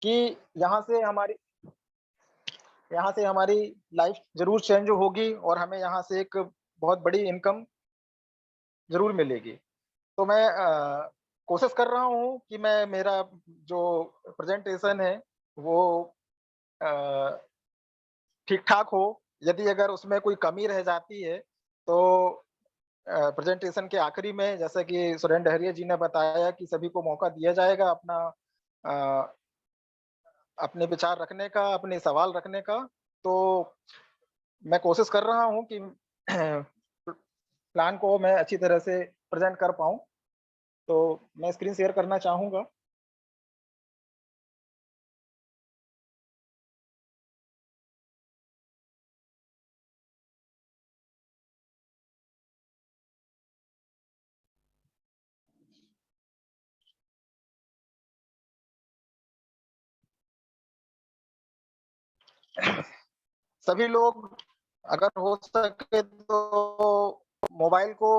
कि यहाँ से हमारी यहाँ से हमारी लाइफ ज़रूर चेंज होगी और हमें यहाँ से एक बहुत बड़ी इनकम ज़रूर मिलेगी। तो मैं कोशिश कर रहा हूँ कि मैं मेरा जो प्रेज़ेंटेशन है वो अ, ठीक-ठाक हो। यदि अगर उसमें कोई कमी रह जाती है तो प्रेज़ेंटेशन के आखिरी में जैसा कि सुरेन डहरिया जी ने बताया कि सभी को मौका दिया जाएगा अपना अ, अपने विचार रखने का, अपने सवाल रखने का। तो मैं कोशिश कर रहा हूँ कि प्लान को मैं अच्छी तरह से प्रेज़ेंट कर पाऊँ। तो मैं स्क्रीन शेयर करना चाहूँगा। सभी लोग अगर हो सके तो मोबाइल को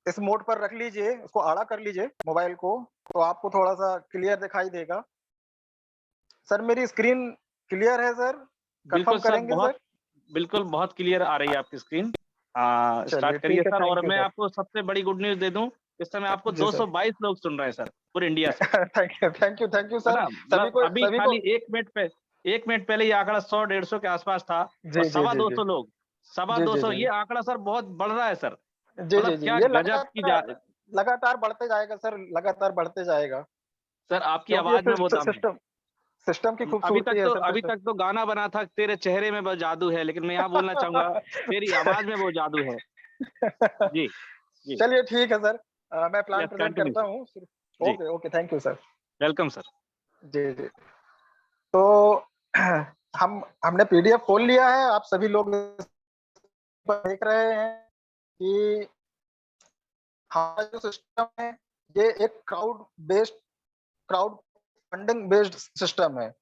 इस मोड पर रख लीजिए, उसको आड़ा कर लीजिए मोबाइल को, तो आपको थोड़ा-सा क्लियर दिखाई देगा। सर मेरी स्क्रीन क्लियर है सर? बिल्कुल कन्फर्म सर, करेंगे सर? बहुत क्लियर आ रही है आपकी स्क्रीन। स्टार्ट चलिए करिए ठीक है, सर और थैंक यू मैं सर। आपको सबसे बड़ी गुड न्यूज़ दे दूँ, इस समय आपको जी सर। 222 लोग सुन रहे हैं सर, पूरे इंडिया से। थैंक यू है सर। ना? सभी मतलब को अभी सभी को खाली 1 मिनट पहले ये आंकड़ा 100 150 के आस-पास था और जी, जी, सवा जी, जी। 200 लोग, सवा जी, जी, 200 जी। ये आंकड़ा सर बहुत बढ़ रहा है सर। जी, जी, मतलब जी। क्या ये गज़ब की जा लगातार बढ़ते जाएगा सर, लगातार बढ़ते जाएगा। सर आपकी क्योंकि ये आवाज़ में वो दम है। सिस्टम की खूबसूरती है सर अभी सिस्टम। तक तो गाना बना था तेरे चेहरे में बस जादू है, लेकिन मैं यहाँ बोलना चाहूँगा तेरी आवाज़ में वो जादू है। जी, जी। चलिए ठीक है सर। मैं प्लान यस प्रेज़ेंट कंटिन्यू करता सर। हूँ। जी, okay, okay, thank you sir. Welcome sir. जी, जी। तो हमने पीडीएफ खोल लिया है, आप सभी लोग इस पर देख रहे हैं कि हमारा जो सिस्टम है, ये एक क्राउड फंडिंग बेस्ड सिस्टम है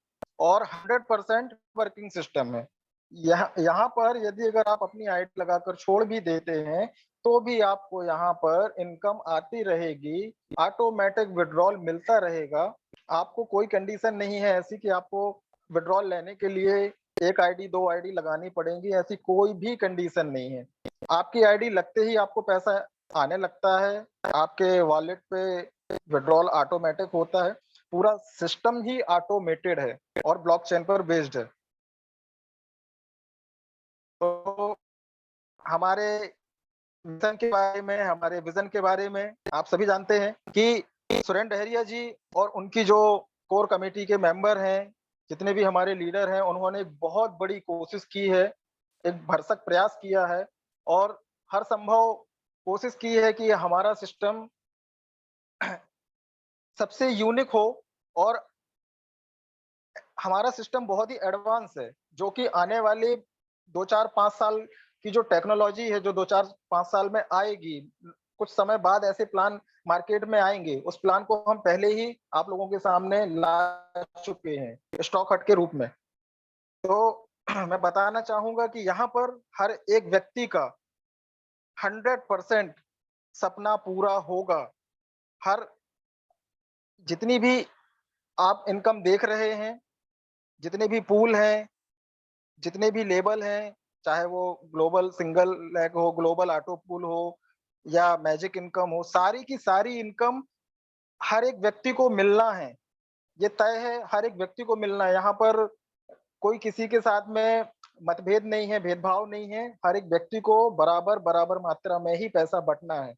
और 100% वर्किंग सिस्टम है। यहाँ यहाँ पर यदि अगर आप अपनी आईडी लगाकर छोड़ भी देते हैं, तो भी आपको यहाँ पर इनकम आती रहेगी, ऑटोमैटिक विथड्रॉल मिलता रहेगा। आपको कोई कंडीशन नहीं है ऐसी कि आपको विथड्रॉल लेने के लिए 1 आईडी, 2 आईडी लगानी पड़ेंगी, ऐसी कोई भी कंडीशन नहीं है। आपकी आईडी लगते ही आपको पैसा आने लगता है, आपके वॉलेट पे विथड्रॉल ऑटोमैटिक होता है। पूरा सिस्टम ही ऑटोमेटेड है और ब्लॉकचेन पर बेस्ड है। तो हमारे मिशन के बारे में, हमारे विज़न के बारे में आप सभी जानते हैं कि सुरेन डहरिया जी और उनकी जो कोर कमेटी के मेंबर हैं, जितने भी हमारे लीडर हैं, उन्होंने एक बहुत बड़ी कोशिश की है, एक भरसक प्रयास किया है और हर संभव कोशिश की है कि हमारा सिस्टम सबसे यूनिक हो और हमारा सिस्टम बहुत ही एडवांस है, जो कि आने वाले 2, 4, 5 साल की जो टेक्नोलॉजी है, जो 2, 4, 5 साल में आएगी, कुछ समय बाद ऐसे प्लान मार्केट में आएँगे, उस प्लान को हम पहले ही आप लोगों के सामने ला चुके हैं, स्टॉक हट के रूप में। तो मैं बताना चाहूँगा कि यहाँ पर हर एक व्यक्ति का 100% सपना पूरा होगा। हर जितनी भी आप इनकम देख रहे हैं, जितने भी पूल हैं, जितने भी लेबल हैं, चाहे वो ग्लोबल सिंगल लेग हो, ग्लोबल ऑटो पूल हो या मैजिक इनकम हो, सारी की सारी इनकम हर एक व्यक्ति को मिलना है। ये तय है, हर एक व्यक्ति को मिलना है। यहाँ पर कोई किसी के साथ में मतभेद नहीं है, भेदभाव नहीं है। हर एक व्यक्ति को बराबर मात्रा में ही पैसा बँटना है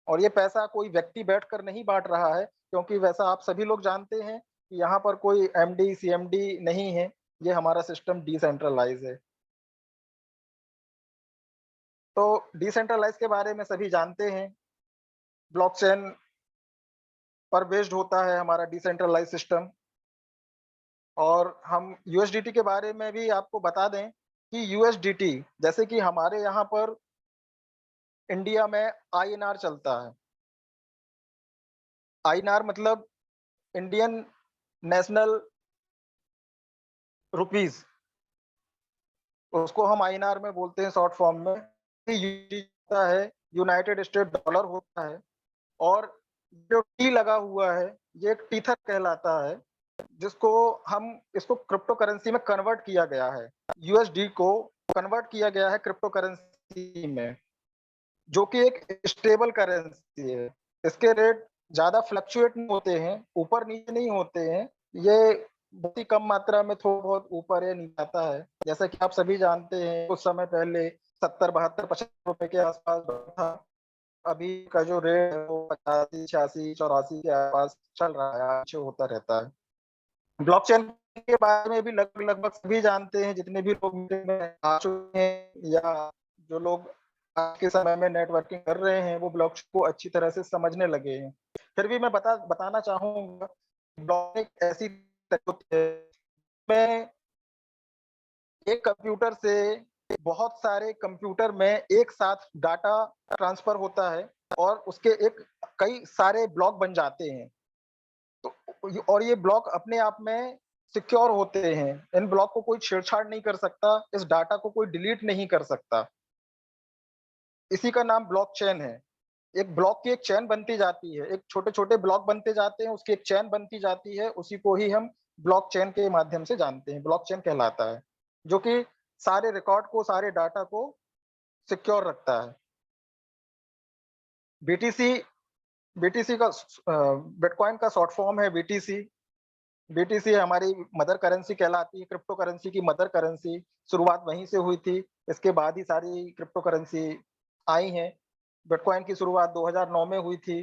और ये पैसा कोई व्यक्ति बैठकर नहीं बाँट रहा है, क्योंकि वैसा आप सभी लोग जानते हैं कि यहाँ पर कोई एमडी, सीएमडी नहीं है। ये हमारा सिस्टम डिसेंट्रलाइज़ है। तो डिसेंट्रलाइज़ के बारे में सभी जानते हैं, ब्लॉकचेन पर बेस्ड होता है हमारा डिसेंट्रलाइज़ सिस्टम और हम यूएसडीटी के बारे में भी आपको बता दें कि यूएसडीटी जैसे कि हमारे यहाँ पर इंडिया में आईएनआर चलता है। आईएनआर मतलब इंडियन नेशनल रुपीज़, उसको हम आईएनआर में बोलते हैं शॉर्ट फॉर्म में। यूएसडी होता है, यूनाइटेड स्टेट डॉलर होता है और जो टी लगा हुआ है, ये एक टीथर कहलाता है। जिसको हम इसको क्रिप्टो करेंसी में कन्वर्ट किया गया है। यूएसडी को कन्वर्ट किया गया है क्रिप्टो करेंसी में, जो कि एक स्टेबल करेंसी है। इसके रेट ज़्यादा फ्लक्चुएट नहीं होते हैं, ऊपर-नीचे नहीं होते हैं। ये बहुत ही कम मात्रा में थोड़ा बहुत ऊपर या नीचे आता है। जैसा कि आप सभी जानते हैं, कुछ समय पहले 70, 72, ₹75 के आस-पास था। अभी का जो रेट है वो 85, 86, 84 के आस-पास चल रहा है, नीचे होता रहता है। ब्लॉकचेन के बारे में भी लगभग सभी जानते हैं, जितने भी लोग मीटिंग में आ चुके हैं या जो लोग आज के समय में नेटवर्किंग कर रहे हैं, वो ब्लॉकचेन को अच्छी तरह से समझने लगे हैं। फिर भी मैं बताना चाहूँगा, ब्लॉकचेन एक ऐसी होती है, मैं एक कंप्यूटर से बहुत सारे कंप्यूटर में एक साथ डाटा ट्रांसफर होता है और उसके एक कई सारे ब्लॉक बन जाते हैं। तो और ये ब्लॉक अपने आप में सिक्योर होते हैं। इन ब्लॉक को कोई छेड़छाड़ नहीं कर सकता, इस डाटा को कोई डिलीट नहीं कर सकता। इसी का नाम ब्लॉकचेन है। एक ब्लॉक की एक चेन बनती जाती है, एक छोटे-छोटे ब्लॉक बनते जाते हैं, उसकी एक चेन बनती जाती है, उसी को ही हम ब्लॉकचेन के माध्यम से जानते हैं, ब्लॉकचेन कहलाता है, जो कि सारे रिकॉर्ड को, सारे डाटा को सिक्योर रखता है। बीटीसी बीटीसी का बिटकॉइन का शॉर्ट फॉर्म है बीटीसी। बीटीसी हमारी मदर करेंसी कहलाती है, क्रिप्टो करेंसी की मदर करेंसी, शुरुआत वहीं से हुई थी। इसके बाद ही सारी क्रिप्टो करेंसी आई हैं। बिटकॉइन की शुरुआत 2009 में हुई थी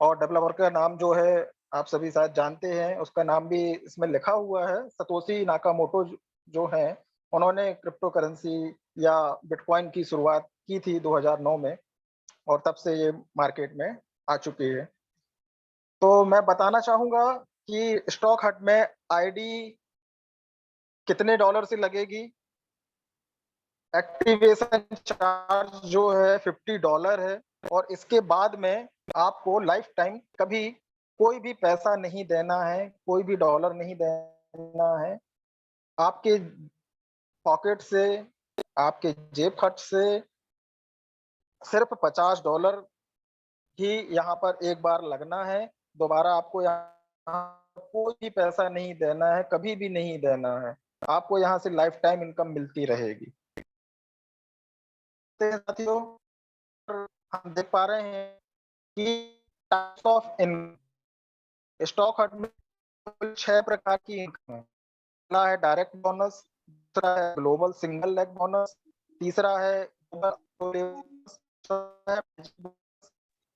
और डेवलपर का नाम जो है आप सभी शायद जानते हैं, उसका नाम भी इसमें लिखा हुआ है, सतोशी नाकामोटो जो हैं, उन्होंने क्रिप्टो करेंसी या बिटकॉइन की शुरुआत की थी 2009 में और तब से ये मार्केट में आ चुकी है। तो मैं बताना चाहूँगा कि स्टॉक हट में आईडी कितने डॉलर से लगेगी? एक्टिवेशन चार्ज जो है $50 है और इसके बाद में आपको लाइफ टाइम कभी कोई भी पैसा नहीं देना है, कोई भी डॉलर नहीं देना है। आपके पॉकेट से, आपके जेब खर्च से सिर्फ़ $50 ही यहाँ पर एक बार लगना है। दोबारा आपको यहाँ कोई भी पैसा नहीं देना है, कभी भी नहीं देना है। आपको यहाँ से लाइफ टाइम इनकम मिलती रहेगी। तो साथियों, हम देख पा रहे हैं कि टाइप्स ऑफ इन स्टॉक हट में कुल 6 प्रकार की इनकम है। पहला है डायरेक्ट बोनस, दूसरा है ग्लोबल सिंगल लेग बोनस, तीसरा है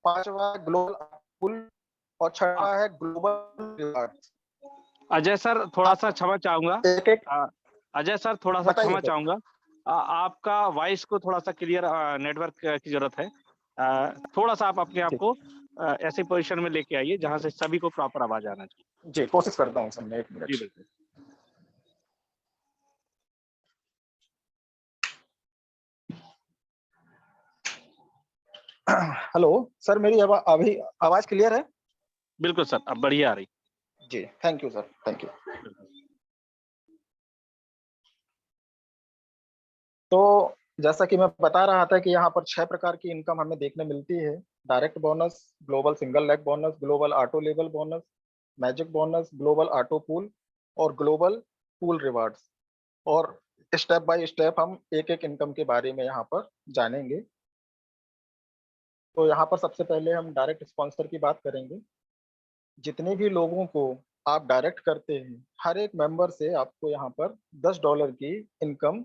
पांचवा है ग्लोबल पुल और अ, छठा है ग्लोबल रिवार्ड्स। अजय सर थोड़ा-सा क्षमा चाहूँगा। एक-एक अजय सर थोड़ा-सा बताइए क्षमा सर। चाहूँगा। आपका वॉइस को थोड़ा-सा क्लियर नेटवर्क की ज़रूरत है। थोड़ा-सा आप अपने आप जी, को ऐसी पोज़ीशन में लेके आइए जहाँ से सभी को प्रॉपर आवाज़ आना चाहिए। जी, कोशिश करता हूँ सर मैं 1 जी, मिनट। बिल्कुल। हेलो, सर मेरी अभी आवाज़ क्लियर है? बिल्कुल सर, अब बढ़िया आ रही। जी, thank you sir, thank you. बिल्कुल। तो जैसा कि मैं बता रहा था कि यहाँ पर 6 प्रकार की इनकम हमें देखने मिलती है। Direct bonus, global single leg bonus, global auto level bonus, magic bonus, global auto pool और ग्लोबल पूल रिवार्ड्स। और स्टेप बाय स्टेप हम एक-एक इनकम के बारे में यहाँ पर जानेंगे। तो यहाँ पर सबसे पहले हम डायरेक्ट स्पॉन्सर की बात करेंगे। जितने भी लोगों को आप डायरेक्ट करते हैं, हर एक मेंबर से आपको यहाँ पर $10 की income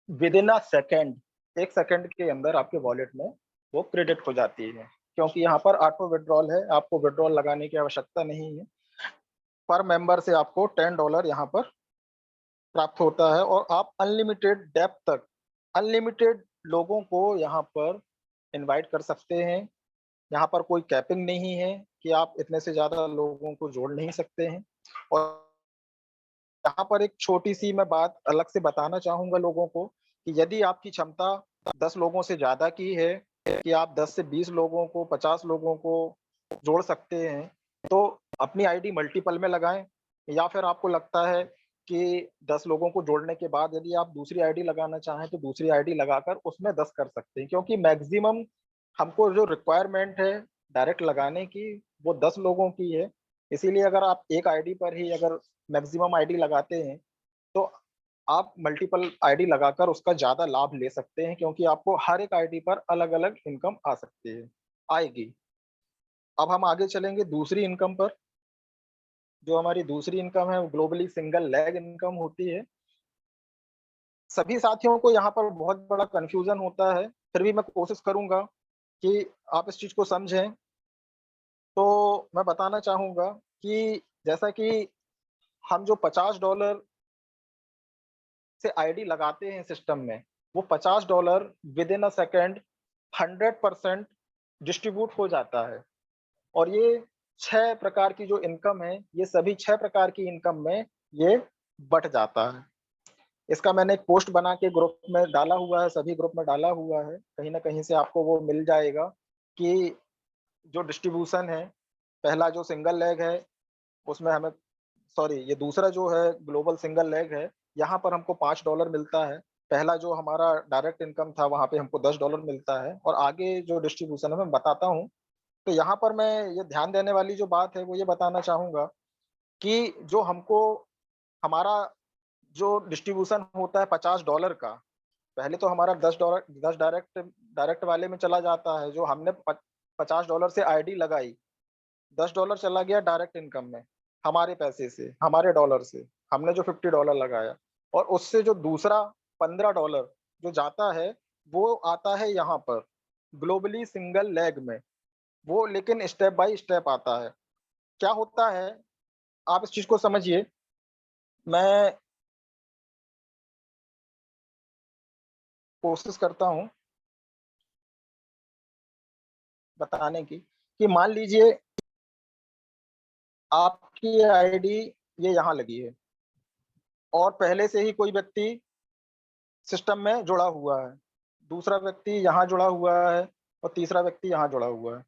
within a second, 1 second के अंदर आपके वॉलेट में वो क्रेडिट हो जाती है। क्योंकि यहाँ पर ऑटो विथड्रॉल है, आपको विथड्रॉल लगाने की आवश्यकता नहीं है। पर मेंबर से आपको $10 यहाँ पर प्राप्त होता है और आप अनलिमिटेड डेप्थ तक, अनलिमिटेड लोगों को यहाँ पर इनवाइट कर सकते हैं। यहाँ पर कोई कैपिंग नहीं है कि आप इतने से ज़्यादा लोगों को जोड़ नहीं सकते हैं। और यहाँ पर एक छोटी-सी मैं बात अलग से बताना चाहूँगा लोगों को कि यदि आपकी क्षमता 10 लोगों से ज़्यादा की है कि आप 10 से 20 लोगों को, 50 लोगों को जोड़ सकते हैं, तो अपनी आईडी मल्टीपल में लगाएँ। या फिर आपको लगता है कि 10 लोगों को जोड़ने के बाद यदि आप दूसरी आईडी लगाना चाहें, तो दूसरी आईडी लगाकर उसमें 10 कर सकते हैं। क्योंकि मैक्सिमम हमको जो रिक्वायरमेंट है डायरेक्ट लगाने की, वो 10 लोगों की है। इसीलिए अगर आप एक आईडी पर ही अगर मैक्सिमम आईडी लगाते हैं, तो आप मल्टीपल आईडी लगाकर उसका ज़्यादा लाभ ले सकते हैं, क्योंकि आपको हर एक आईडी पर अलग-अलग इनकम आ सकती है, आएगी। अब हम आगे चलेंगे दूसरी इनकम पर। जो हमारी दूसरी इनकम है, वो ग्लोबली सिंगल लेग इनकम होती है। सभी साथियों को यहाँ पर बहुत बड़ा कन्फ्यूज़न होता है, फिर भी मैं कोशिश करूँगा कि आप इस चीज़ को समझें। तो मैं बताना चाहूँगा कि जैसा कि हम जो $50 से आईडी लगाते हैं सिस्टम में, वो $50 with in a second 100% distribute हो जाता है। और ये 6 प्रकार की जो इनकम है, ये सभी 6 प्रकार की इनकम में ये बँट जाता है। इसका मैंने एक पोस्ट बना के ग्रुप में डाला हुआ है, सभी ग्रुप में डाला हुआ है। कहीं न कहीं से आपको वो मिल जाएगा कि जो डिस्ट्रीब्यूशन है, पहला जो सिंगल लेग है, उसमें हमें सॉरी ये दूसरा जो है ग्लोबल सिंगल लेग है, यहाँ पर हमको $5 मिलता है। पहला जो हमारा डायरेक्ट इनकम था, वहाँ पे हमको $10 मिलता है और आगे जो डिस्ट्रीब्यूशन है मैं बताता हूँ। तो यहाँ पर मैं ये ध्यान देने वाली जो बात है, वो ये बताना चाहूँगा कि जो हमको हमारा जो डिस्ट्रीब्यूशन होता है $50 का, पहले तो हमारा $10 डायरेक्ट डायरेक्ट वाले में चला जाता है, जो हमने $50 से आईडी लगाई, $10 चला गया डायरेक्ट इनकम में, हमारे पैसे से, हमारे डॉलर से, हमने जो $50 लगाया और उससे जो दूसरा $15 जो जाता है, वो आता है यहाँ पर, ग्लोबली सिंगल लेग में, वो लेकिन स्टेप बाय स्टेप आता है। क्या होता है, आप इस चीज़ को समझिए, मैं कोशिश करता हूँ बताने की, कि मान लीजिए आपकी आईडी ये यहाँ लगी है और पहले से ही कोई व्यक्ति सिस्टम में जुड़ा हुआ है, दूसरा व्यक्ति यहाँ जुड़ा हुआ है और तीसरा व्यक्ति यहाँ जुड़ा हुआ है।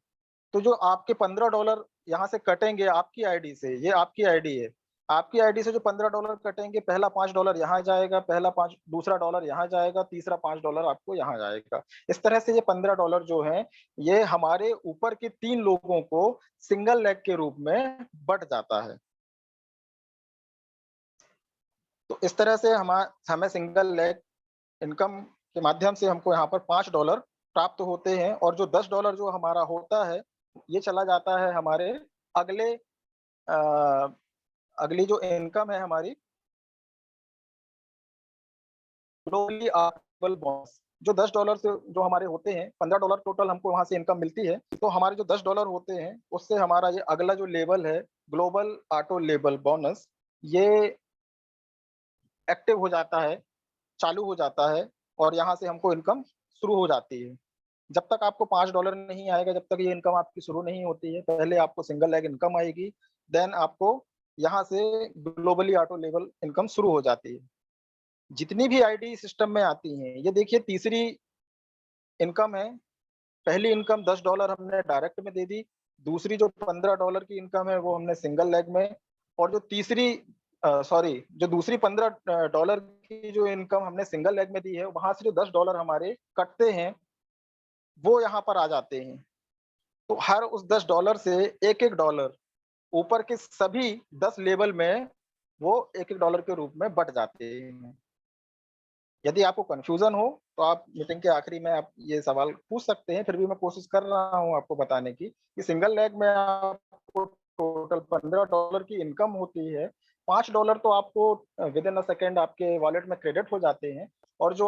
तो जो आपके $15 यहाँ से कटेंगे आपकी आईडी से, ये आपकी आईडी है। आपकी आईडी से जो $15 कटेंगे, पहला $5 यहाँ जाएगा, पहला 5 दूसरा डॉलर यहाँ जाएगा, तीसरा $5 आपको यहाँ जाएगा। इस तरह से ये $15 जो हैं, ये हमारे ऊपर के 3 लोगों को सिंगल लेग के रूप में बँट जाता है। तो इस तरह से हमें सिंगल लेग इनकम के माध्यम से हमको यहाँ पर $5 प्राप्त होते हैं और जो $10 जो हमारा होता है, ये चला जाता है हमारे अगले अ, अगली जो इनकम है हमारी ग्लोबली आर्टिबल बॉन्ड्स, जो $10 से जो हमारे होते हैं, $15 टोटल हमको वहाँ से इनकम मिलती है। तो हमारे जो $10 होते हैं, उससे हमारा ये अगला जो लेवल है, ग्लोबल ऑटो लेबल बोनस, ये एक्टिव हो जाता है, चालू हो जाता है और यहाँ से हमको इनकम शुरू हो जाती है। जब तक आपको $5 नहीं आएगा, जब तक ये इनकम आपकी शुरू नहीं होती है, पहले आपको सिंगल लेग इनकम आएगी, देन आपको यहाँ से ग्लोबली ऑटो लेवल इनकम शुरू हो जाती है। जितनी भी आईडी सिस्टम में आती हैं, ये देखिए तीसरी इनकम है, पहली इनकम $10 हमने डायरेक्ट में दे दी, दूसरी जो $15 की इनकम है, वो हमने सिंगल लेग में और जो तीसरी सॉरी जो दूसरी $15 की जो इनकम हमने सिंगल लेग में दी है, वहाँ से जो $10 हमारे कटते हैं, वो यहाँ पर आ जाते हैं। तो हर उस $10 से 1-1 डॉलर ऊपर के सभी 10 लेवल में वो 1-1 डॉलर के रूप में बँट जाते हैं। यदि आपको कन्फ्यूज़न हो, तो आप मीटिंग के आखिरी में आप ये सवाल पूछ सकते हैं, फिर भी मैं कोशिश कर रहा हूँ आपको बताने की, कि सिंगल लेग में आपको टोटल $15 की इनकम होती है, $5 तो आपको विद इन अ सेकंड आपके वॉलेट में क्रेडिट हो जाते हैं और जो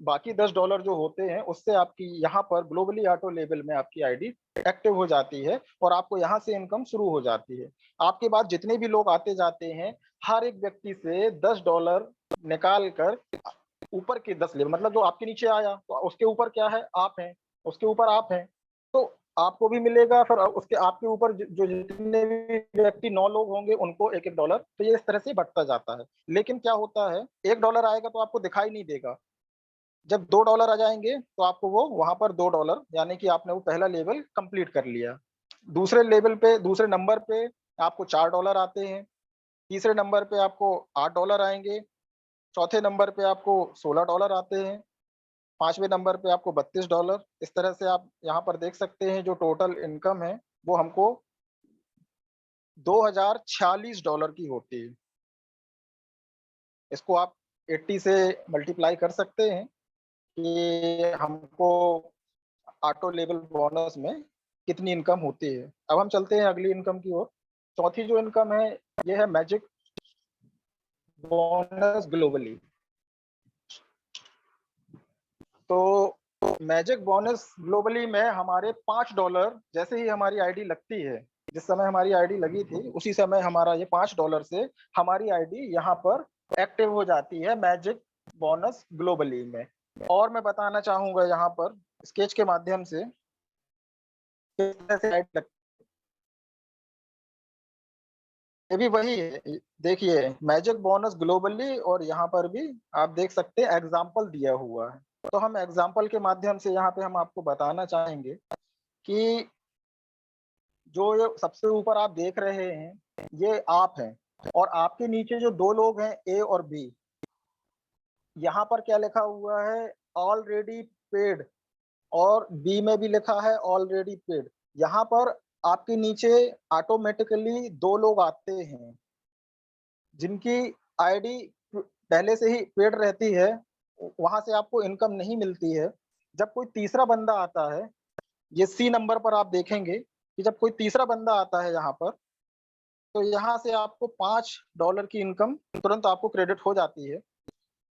बाकी $10 जो होते हैं, उससे आपकी यहाँ पर ग्लोबली ऑटो लेवल में आपकी आईडी एक्टिव हो जाती है और आपको यहाँ से इनकम शुरू हो जाती है। आपके बाद जितने भी लोग आते जाते हैं, हर एक व्यक्ति से $10 निकाल कर ऊपर के 10 लेवल, मतलब जो आपके नीचे आया, तो उसके ऊपर क्या है? आप हैं, उसके ऊपर आप हैं, तो आपको भी मिलेगा, फिर उसके आपके ऊपर जो जितने भी व्यक्ति 9 लोग होंगे, उनको $1-1, तो ये इस तरह से बढ़ता जाता है। लेकिन क्या होता है, $1 आएगा तो आपको दिखाई नहीं देगा। जब $2 आ जाएँगे, तो आपको वो वहाँ पर $2 यानी कि आपने वो पहला लेवल कंप्लीट कर लिया। दूसरे लेवल पे, दूसरे नंबर पे आपको $4 आते हैं, तीसरे नंबर पे आपको $8 आएँगे, चौथे नंबर पे आपको $16 आते हैं, 5वें नंबर पे आपको $32। इस तरह से आप यहाँ पर देख सकते हैं जो टोटल इनकम है, वो हमको $2046 की होती है। इसको आप 80 से मल्टीप्लाई कर सकते हैं कि हमको ऑटो लेवल बोनस में कितनी इनकम होती है। अब हम चलते हैं अगली इनकम की ओर। चौथी जो इनकम है, ये है मैजिक बोनस ग्लोबली। तो मैजिक बोनस ग्लोबली में हमारे $5 जैसे ही हमारी आईडी लगती है, जिस समय हमारी आईडी लगी थी उसी समय हमारा ये $5 से हमारी आईडी यहाँ पर एक्टिव हो जाती है मैजिक बोनस ग्लोबली में। और मैं बताना चाहूंगा यहाँ पर स्केच के माध्यम से किस तरह से आईडी लगती है। ये भी वही है, देखिए मैजिक बोनस ग्लोबली, और यहाँ पर भी आप देख सकते हैं एग्जाम्पल दिया हुआ है। तो हम एग्जाम्पल के माध्यम से यहाँ पे हम आपको बताना चाहेंगे कि जो ये सबसे ऊपर आप देख रहे हैं, ये आप हैं, और आपके नीचे जो दो लोग हैं ए और बी, यहाँ पर क्या लिखा हुआ है, ऑलरेडी पेड, और बी में भी लिखा है ऑलरेडी पेड। यहाँ पर आपके नीचे ऑटोमेटिकली दो लोग आते हैं जिनकी आईडी पहले से ही पेड रहती है, वहां से आपको इनकम नहीं मिलती है। जब कोई तीसरा बंदा आता है, ये सी नंबर पर आप देखेंगे कि जब कोई तीसरा बंदा आता है यहाँ पर, तो यहाँ से आपको $5 की इनकम तुरंत आपको क्रेडिट हो जाती है।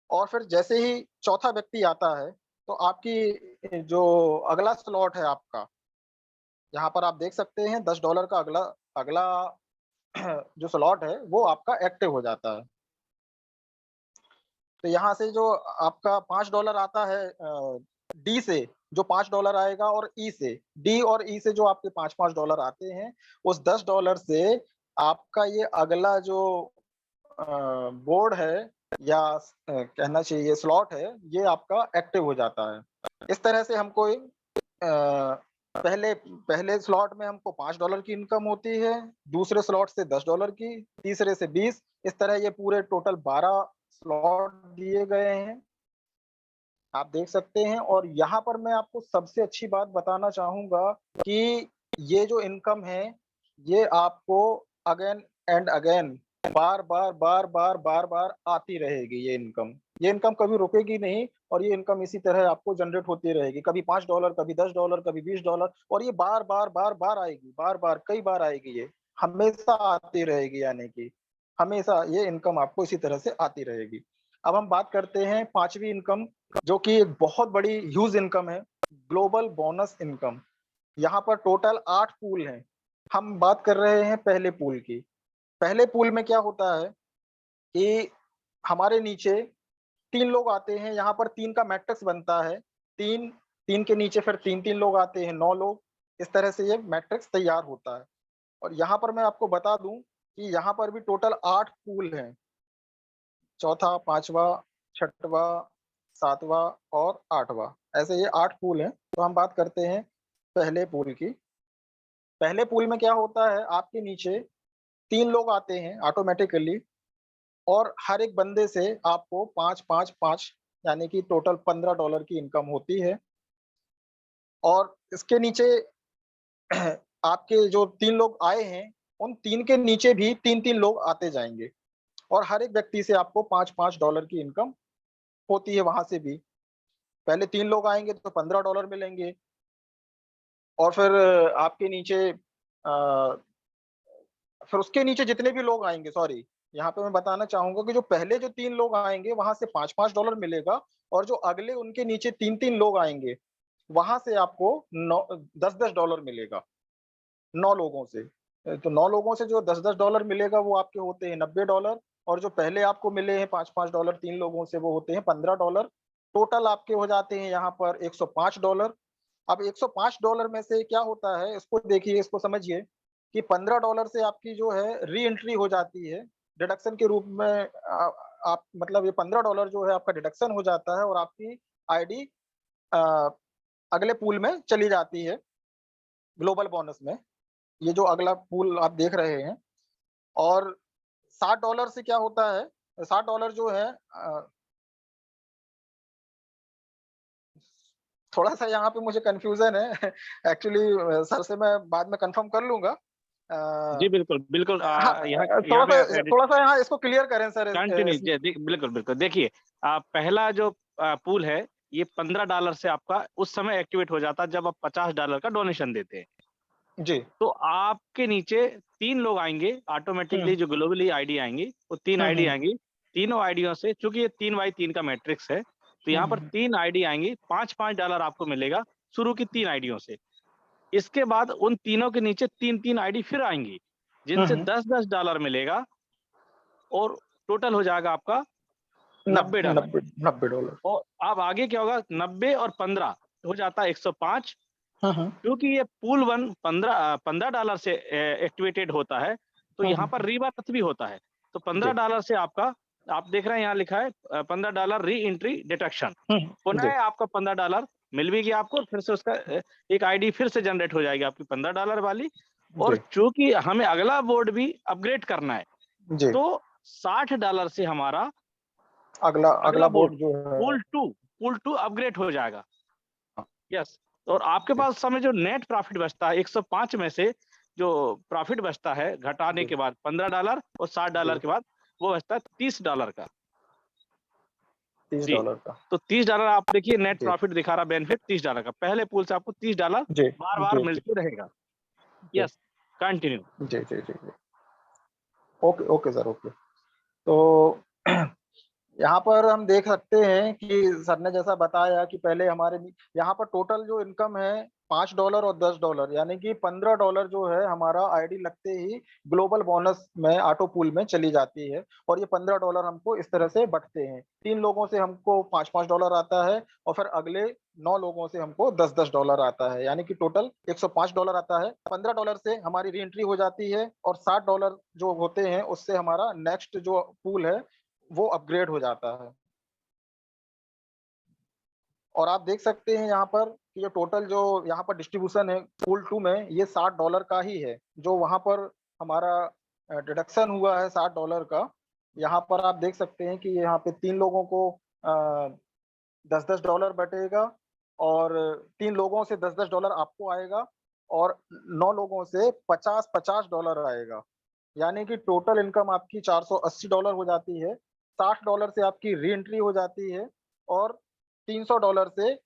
और फिर जैसे ही चौथा व्यक्ति आता है, तो आपकी जो अगला स्लॉट है आपका, यहाँ पर आप देख सकते हैं $10 का अगला अगला जो स्लॉट है वो आपका एक्टिव हो जाता है। तो यहाँ से जो आपका $5 आता है डी से, जो $5 आएगा, और ई से, डी और ई से जो आपके $5 आते हैं, उस $10 से आपका ये अगला जो बोर्ड है, या कहना चाहिए स्लॉट है, ये आपका एक्टिव हो जाता है। इस तरह से हमको पहले पहले स्लॉट में हमको $5 की इनकम होती है, दूसरे स्लॉट से $10 की, तीसरे से 20, इस तरह ये पूरे टोटल 12 स्लॉट दिए गए हैं, आप देख सकते हैं। और यहाँ पर मैं आपको सबसे अच्छी बात बताना चाहूंगा कि ये जो इनकम है, ये आपको अगेन एंड अगेन बार बार बार बार बार बार आती रहेगी। ये इनकम कभी रुकेगी नहीं, और ये इनकम इसी तरह आपको जनरेट होती रहेगी, कभी $5, कभी $10, कभी $20, और ये बार बार बार बार आएगी, बार बार कई बार आएगी, ये हमेशा आती रहेगी, यानी कि हमेशा ये इनकम आपको इसी तरह से आती रहेगी। अब हम बात करते हैं पांचवी इनकम, जो कि एक बहुत बड़ी ह्यूज इनकम है, ग्लोबल बोनस इनकम। यहाँ पर टोटल 8 पूल हैं। हम बात कर रहे हैं पहले पूल की। पहले पूल में क्या होता है कि हमारे नीचे 3 लोग आते हैं, यहाँ पर 3 का मैट्रिक्स बनता है, 3 3 के नीचे फिर 3 लोग आते हैं, 9 लोग, इस तरह से ये मैट्रिक्स तैयार होता है। और यहाँ पर मैं आपको बता दूं कि यहाँ पर भी टोटल 8 पूल हैं, चौथा, पांचवा, छठवा, सातवां और आठवां, ऐसे ये 8 पूल हैं। तो हम बात करते हैं पहले पूल की। पहले पूल में क्या होता है, आपके नीचे 3 लोग आते हैं ऑटोमेटिकली, और हर एक बंदे से आपको 5 यानी कि टोटल $15 की इनकम होती है। और इसके नीचे आपके जो 3 लोग आए हैं, उन 3 के नीचे भी 3 लोग आते जाएंगे, और हर एक व्यक्ति से आपको $5 की इनकम होती है वहां से भी। पहले 3 लोग आएंगे तो $15 मिलेंगे, और फिर आपके नीचे फिर उसके नीचे जितने भी लोग आएंगे, सॉरी, यहाँ पे मैं बताना चाहूंगा कि जो पहले जो 3 लोग आएंगे वहां से $5 मिलेगा, और जो अगले उनके नीचे 3 लोग आएंगे, वहां से आपको 10 $10 मिलेगा, 9 लोगों से। तो 9 लोगों से जो $10 मिलेगा वो आपके होते हैं $90, और जो पहले आपको मिले हैं $5 3 लोगों से, वो होते हैं $15। टोटल आपके हो जाते हैं यहाँ पर $105। अब $105 में से क्या होता है, इसको देखिए, इसको समझिए कि $15 से आपकी जो है री एंट्री हो जाती है, डिडक्शन के रूप में। आप मतलब ये $15 जो है आपका डिडक्शन हो जाता है, और आपकी आईडी अगले पूल में चली जाती है, ग्लोबल बोनस में। ये जो अगला पूल आप देख रहे हैं। और $60 से क्या होता है, $60 जो है थोड़ा सा यहाँ पे मुझे कंफ्यूजन है एक्चुअली, सर से मैं बाद में कंफर्म कर लूंगा। जी, बिल्कुल, बिल्कुल हाँ, यहाँ यहाँ पे एडिट थोड़ा सा यहाँ इसको क्लियर करें सर। कंटिन्यू जी, बिल्कुल, बिल्कुल। देखिए पहला जो पूल है, ये $15 से आपका उस समय एक्टिवेट हो जाता है जब आप $50 का डोनेशन देते हैं। जी। तो आपके नीचे 3 लोग आएँगे ऑटोमैटिकली हम्म जो ग्लोबली आईडी आएँगी, वो 3 आईडी हम्म आएँगी। तीनों आईडियों से चूँकि ये 3 बाई 3 का मैट्रिक्स है, तो यहाँ पर हम्म 3 आईडी आएँगी, $5-5 आपको मिलेगा शुरू की 3 आईडियों से। इसके बाद उन तीनों के नीचे 3-3 आईडी फिर आएँगी, जिनसे हम्म। $10-10 मिलेगा और टोटल हो जाएगा आपका $90। 90 $90। और अब आगे क्या होगा 90 और 15 हो जाता है 105 हम्म क्योंकि ये पूल 1 $15 से एक्टिवेटेड होता है, तो यहाँ पर हम्म रीबर्थ भी होता है। तो जी। $15 से आपका आप देख रहे हैं यहाँ लिखा है $15 री-एंट्री डिडक्शन। जी। पुनः आपका $15 मिल भी गया आपको, फिर से उसका एक आईडी फिर से जनरेट हो जाएगी आपकी $15 वाली और जी। चूँकि हमें अगला बोर्ड भी अपग्रेड करना है, जी। तो $60 से हमारा अगला अगला अगला बोर्ड बोर्ड जो है। पूल 2 अपग्रेड हो जाएगा। यस और आपके जी। पास समय जो नेट प्रॉफिट बचता है 105 में से जो प्रॉफिट बचता है घटाने जी। के बाद $15 और $60 जी। के बाद वो बचता है $30 का। तीस जी, डॉलर का। तो $30 आप देखिए नेट जी। प्रॉफिट दिखा रहा बेनिफिट $30 का। पहले पूल से आपको $30 जी। बार-बार जी। जी। मिलते रहेगा। जी। Yes, continue. जी। जी। जी। जी। Okay, okay sir, okay. तो यहाँ पर हम देख सकते हैं कि सर ने जैसा बताया कि पहले हमारे यहाँ पर टोटल जो इनकम है $5 और $10, यानी कि $15 जो है हमारा आईडी लगते ही ग्लोबल बोनस में ऑटो पूल में चली जाती है और ये $15 हमको इस तरह से बँटते हैं। 3 लोगों से हमको $5-5 आता है और फिर अगले 9 लोगों से हमको $10-10 आता है, यानी कि टोटल $105 आता है। $15 से हमारी री-एंट्री हो जाती है और $60 जो होते हैं उससे हमारा नेक्स्ट जो पूल है वो अपग्रेड हो जाता है। और आप देख सकते हैं यहाँ पर कि ये टोटल जो यहाँ पर डिस्ट्रीब्यूशन है पूल 2 में ये $60 का ही है। जो वहाँ पर हमारा डिडक्शन हुआ है $60 का, यहाँ पर आप देख सकते हैं कि यहाँ पे 3 लोगों को $10-10 बटेगा और 3 लोगों से $10-10 आपको आएगा और 9 लोगों से $50-50 आएगा। यानी कि टोटल इनकम आपकी $480 हो जाती है, $60 से आपकी री-एंट्री हो जाती है और $300 से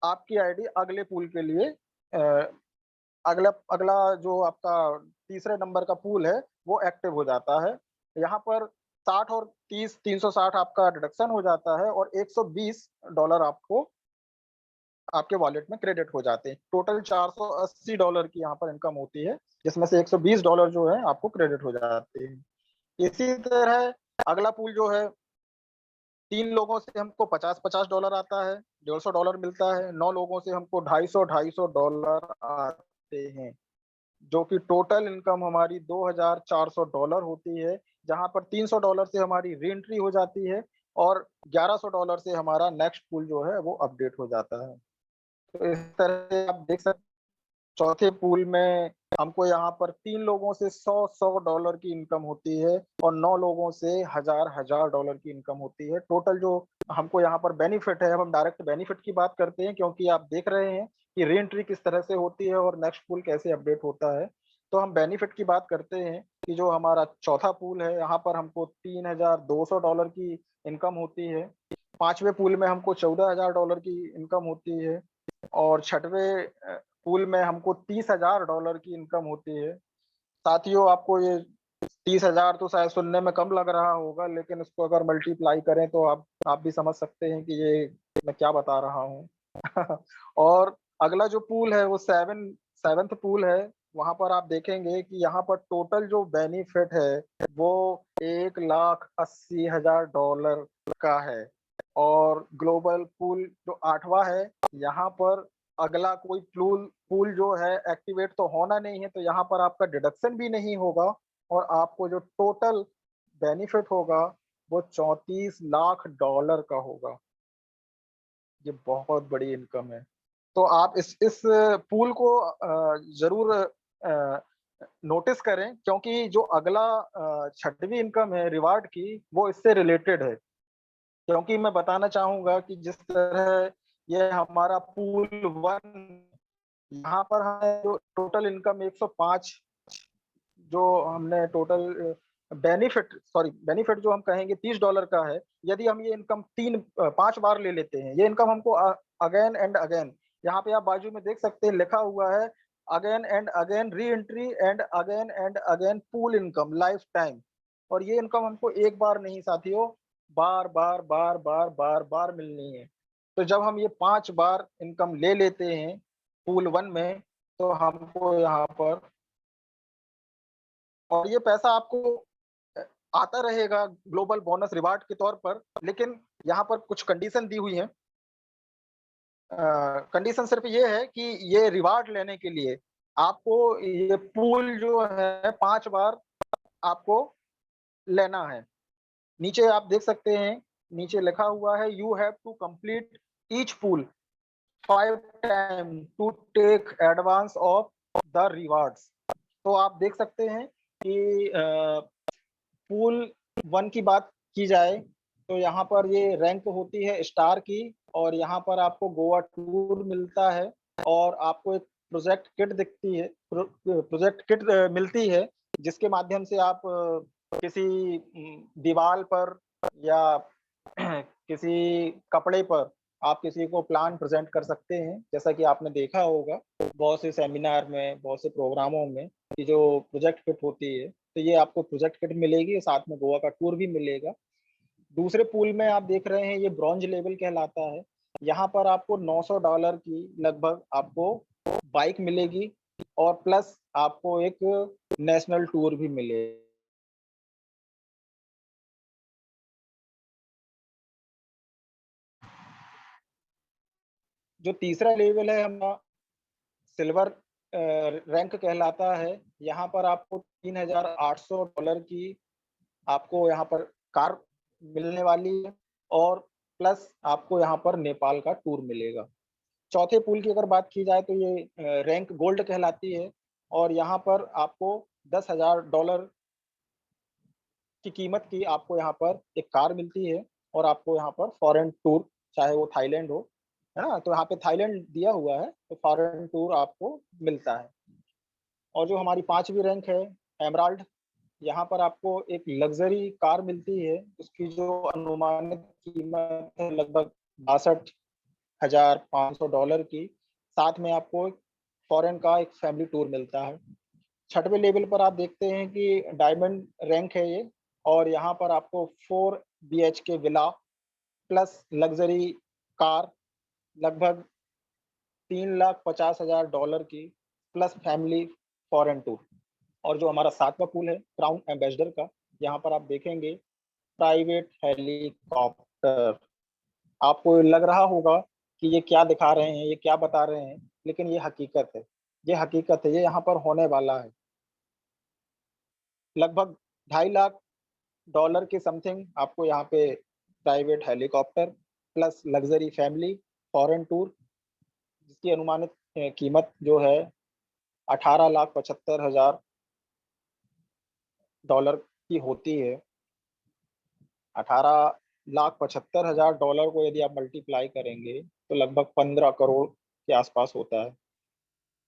आपकी आईडी अगले पूल के लिए अगला अगला जो आपका तीसरे नंबर का पूल है, वो एक्टिव हो जाता है। यहाँ पर 60 और 30 360 आपका डिडक्शन हो जाता है और $120 आपको आपके वॉलेट में क्रेडिट हो जाते हैं। टोटल $480 की यहाँ पर इनकम होती है, जिसमें से $120 जो है आपको क्रेडिट हो जाते हैं। इसी तरह अगला पूल जो है 3 लोगों से हमको $50-50 आता है, $150 मिलता है, 9 लोगों से हमको $250-$250 आते हैं, जो कि टोटल इनकम हमारी $2400 होती है, जहाँ पर $300 से हमारी री-एंट्री हो जाती है और $1100 से हमारा नेक्स्ट पूल जो है वो अपडेट हो जाता है। तो इस तरह से आप देख सकते चौथे पूल में हमको यहाँ पर 3 लोगों से $100-100 की इनकम होती है और 9 लोगों से हज़ार-हज़ार डॉलर की इनकम होती है। टोटल जो हमको यहाँ पर बेनिफिट है, अब हम डायरेक्ट बेनिफिट की बात करते हैं क्योंकि आप देख रहे हैं कि री-एंट्री किस तरह से होती है और नेक्स्ट पूल कैसे अपडेट होता है। तो हम बेनिफिट की बात करते हैं कि जो हमारा चौथा पूल है, यहाँ पर हमको $3200 की इनकम होती है। 5वें पूल में हमको $14000 की इनकम होती है और छठवें पूल में हमको $30,000 की इनकम होती है। साथियों आपको ये 30,000 तो शायद सुनने में कम लग रहा होगा, लेकिन इसको अगर मल्टीप्लाई करें तो आप भी समझ सकते हैं कि ये मैं क्या बता रहा हूँ। और अगला जो पूल है वो 7th पूल है, वहाँ पर आप देखेंगे कि यहाँ पर टोटल जो बेनिफिट है वो $1,80,000 का है और ग्लोबल पूल जो 8वाँ है, यहाँ पर अगला कोई पूल पूल जो है एक्टिवेट तो होना नहीं है, तो यहाँ पर आपका डिडक्शन भी नहीं होगा और आपको जो टोटल बेनिफिट होगा, वो $34 लाख का होगा। ये बहुत बड़ी इनकम है। तो आप इस पूल को ज़रूर नोटिस करें क्योंकि जो अगला 6वीं इनकम है रिवार्ड की, वो इससे रिलेटेड है। क्योंकि मैं बताना चाहूँगा कि जिस तरह ये हमारा पूल 1 यहाँ पर हमें जो टोटल इनकम 105 जो हमने टोटल बेनिफिट जो हम कहेंगे $30 का है, यदि हम ये इनकम 5 बार ले लेते हैं, ये इनकम हमको अगेन एंड अगेन, यहाँ पे आप बाजू में देख सकते हैं लिखा हुआ है again and again re entry and again pool income life time. और ये इनकम हमको एक बार नहीं साथियों, बार बार बार बार बार बार मिलनी है। तो जब हम ये 5 बार इनकम ले लेते हैं पूल 1 में, तो हमको यहाँ पर, और ये पैसा आपको आता रहेगा ग्लोबल बोनस रिवार्ड के तौर पर, लेकिन यहाँ पर कुछ कंडीशन दी हुई है। कंडीशन सिर्फ ये है कि ये रिवार्ड लेने के लिए आपको ये पूल जो है 5 बार आपको लेना है। नीचे आप देख सकते हैं, नीचे लिखा हुआ है you have to complete each pool 5 time to take advance of the rewards. तो आप देख सकते हैं कि पूल 1 की बात की जाए तो यहाँ पर ये रैंक होती है स्टार की, और यहाँ पर आपको गोवा टूर मिलता है, और आपको एक प्रोजेक्ट किट दिखती है, प्रोजेक्ट किट मिलती है, जिसके माध्यम से आप किसी दीवार पर या किसी कपड़े पर आप किसी को प्लान प्रेजेंट कर सकते हैं। जैसा कि आपने देखा होगा बहुत से सेमिनार में, बहुत से प्रोग्रामों में कि जो प्रोजेक्ट किट होती है, तो ये आपको प्रोजेक्ट किट मिलेगी, साथ में गोवा का टूर भी मिलेगा। दूसरे पूल में आप देख रहे हैं ये ब्रॉन्ज लेवल कहलाता है। यहाँ पर आपको $900 की लगभग आपको बाइक मिलेगी, और प्लस आपको एक नेशनल टूर भी मिलेगा। जो तीसरा लेवल है हमारा सिल्वर रैंक कहलाता है। यहाँ पर आपको $3,800 की आपको यहाँ पर कार मिलने वाली है, और प्लस आपको यहाँ पर नेपाल का टूर मिलेगा। चौथे पूल की अगर बात की जाए तो ये रैंक गोल्ड कहलाती है, और यहाँ पर आपको $10,000 की कीमत की आपको यहाँ पर एक कार मिलती है, और आपको यहाँ पर फॉरेन टूर, चाहे वो थाईलैंड हो, है ना, तो यहाँ पे थाईलैंड दिया हुआ है, तो फॉरेन टूर आपको मिलता है। और जो हमारी 5वीं रैंक है एमराल्ड, यहाँ पर आपको एक लग्जरी कार मिलती है, उसकी जो अनुमानित कीमत है लगभग $62,500 की। साथ में आपको फॉरेन का एक फैमिली टूर मिलता है। 6वें लेवल पर आप देखते हैं कि डायमंड रैंक है ये, और यहाँ पर आपको 4 BHK villa plus luxury car लगभग $3,50,000 की, प्लस फैमिली फॉरेन टूर। और जो हमारा 7वां पूल है क्राउन एम्बेसडर का, यहाँ पर आप देखेंगे प्राइवेट हेलीकॉप्टर। आपको लग रहा होगा कि ये क्या दिखा रहे हैं, ये क्या बता रहे हैं, लेकिन ये हकीकत है, ये हकीकत है, ये यहाँ पर होने वाला है। लगभग $2.5 लाख के समथिंग आपको यहाँ पे private helicopter plus luxury family foreign tour, जिसकी अनुमानित कीमत जो है $18,75,000 की होती है। $18,75,000 को यदि आप मल्टीप्लाई करेंगे तो लगभग 15 करोड़ के आसपास होता है।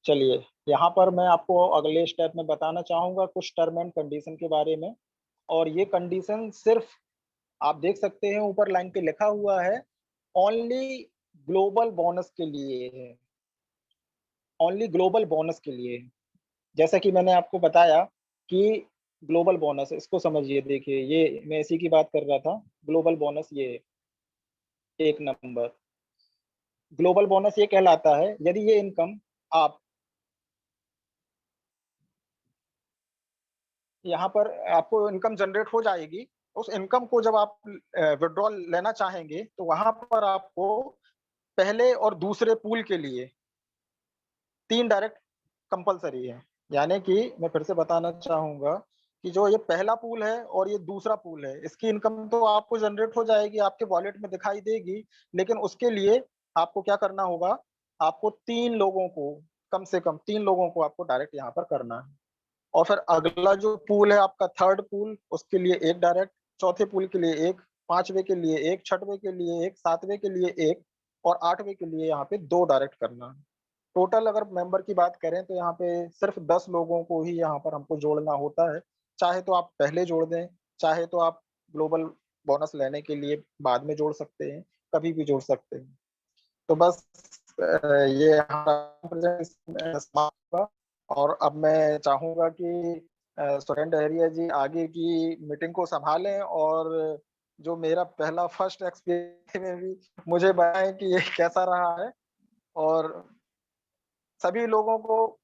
चलिए, यहाँ पर मैं आपको अगले स्टेप में बताना चाहूँगा कुछ टर्म एंड कंडीशन के बारे में, और ये कंडीशन सिर्फ आप देख सकते हैं ऊपर लाइन पे लिखा हुआ है ओनली ग्लोबल बोनस के लिए है, ओनली ग्लोबल बोनस के लिए है। जैसा कि मैंने आपको बताया कि ग्लोबल बोनस इसको समझिए, देखिए ये मैं इसी की बात कर रहा था। ग्लोबल बोनस ये है, 1 नंबर ग्लोबल बोनस ये कहलाता है यदि ये इनकम आप यहाँ पर आपको इनकम जनरेट हो जाएगी, उस इनकम को जब आप विड्रॉल लेना चाहेंगे तो वहां पर आपको पहले और दूसरे पूल के लिए 3 डायरेक्ट कंपलसरी है। यानी कि मैं फिर से बताना चाहूंगा कि जो ये पहला पूल है और ये दूसरा पूल है, इसकी इनकम तो आपको जनरेट हो जाएगी, आपके वॉलेट में दिखाई देगी, लेकिन उसके लिए आपको क्या करना होगा, आपको 3 लोगों को, कम से कम 3 लोगों को आपको डायरेक्ट यहाँ पर करना है। और फिर अगला जो पूल है आपका थर्ड पूल, उसके लिए 1 डायरेक्ट, चौथे पूल के लिए 1, 5वें के लिए 1, 6वें के लिए 1, 7वें के लिए 1, और 8वें के लिए यहाँ पे 2 डायरेक्ट करना है। टोटल अगर मेंबर की बात करें तो यहाँ पे सिर्फ 10 लोगों को ही यहाँ पर हमको जोड़ना होता है। चाहे तो आप पहले जोड़ दें, चाहे तो आप ग्लोबल बोनस लेने के लिए बाद में जोड़ सकते हैं, कभी भी जोड़ सकते हैं। तो बस ये हमारा प्रेजेंटेशन समाप्त हुआ और अब मैं चाहूँगा कि सुरेंद्र डहरिया जी आगे की मीटिंग को सँभालें और जो मेरा पहला फर्स्ट एक्सपीरियंस में भी मुझे बताएँ कि ये कैसा रहा है और सभी लोगों को